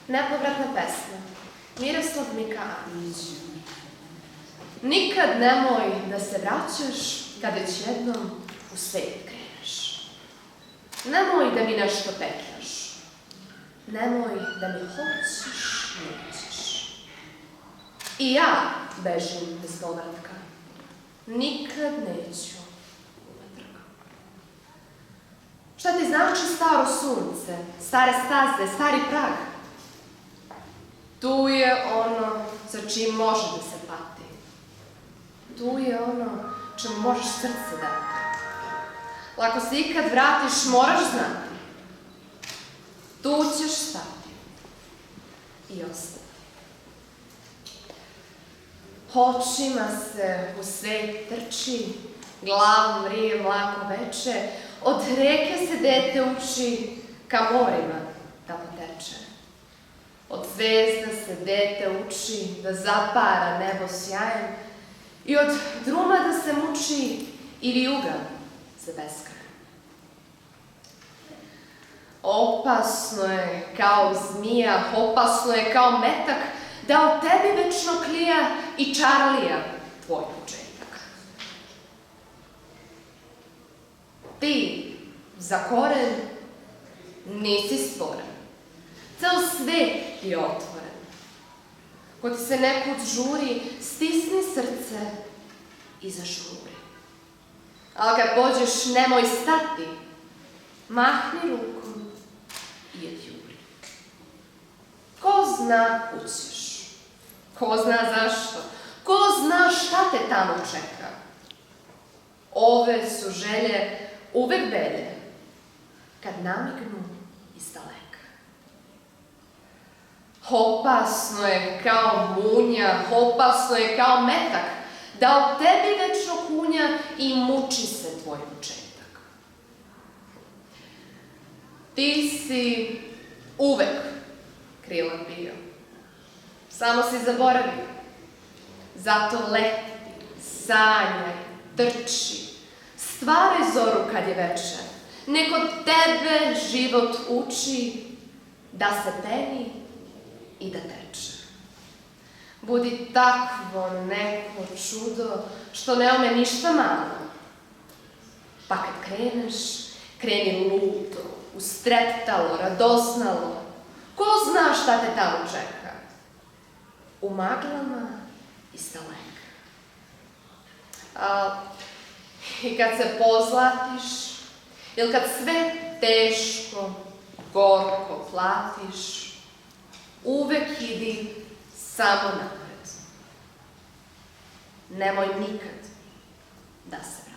Nepovratna pesma. Miroslav Mikanović. Nikad nemoj da se vraćaš kad već jednom u svet kreneš. Nemoj da mi nešto petljaš. Nemoj da mi hoćeš, nećeš. I ja bežim bez povratka. Nikad neću unatrag. Šta ti znači staro sunce, stare staze, stari prag? Tu je ono za čim može da se pati. Tu je ono čemu možeš srce dati. Lako se ikad vratiš, moraš znati. Tu ćeš stati i ostati. Očima se u svet trči, glavom vrije mlako veče, od reke se dete uči, ka morima da poteče. Od zvezda se dete uči, da zapara nebo sjajem, i od druma da se muči i vijuga za beskraj. Opasno je kao zmija, opasno je kao metak, da u tebi večno klija i čarlija tvoj početak. Ti za koren nisi stvoren. Ceo svet ti je otvoren. Ko ti se nekud žuri, stisni srce i zažuri. Ali kad pođeš, nemoj stati. Mahni rukom i odjuri. Ko zna kud ćeš? Ko zna zašto? Ko zna šta te tamo čeka? Ove su želje uvek belje, kad namignu iz daleka. Opasno je kao munja, opasno je kao metak, da u tebi večno kunja i muči se tvoj početak. Ti si uvek krilan bio, samo si zaboravio. Zato leti, sanjaj, trči, stvaraj zoru kad je veče. Neko tebe život uči da se peni i da teče. Budi takvo neko čudo što ne ome ništa malo. Pa kad kreneš, kreni luto, ustreptalo, radosnalo. Ko zna šta te tamo čeka? U maglama iz daleka. I kad se pozlatiš, ili kad sve teško, gorko platiš, uvek idi samo napred. Nemoj nikad da se vratiš.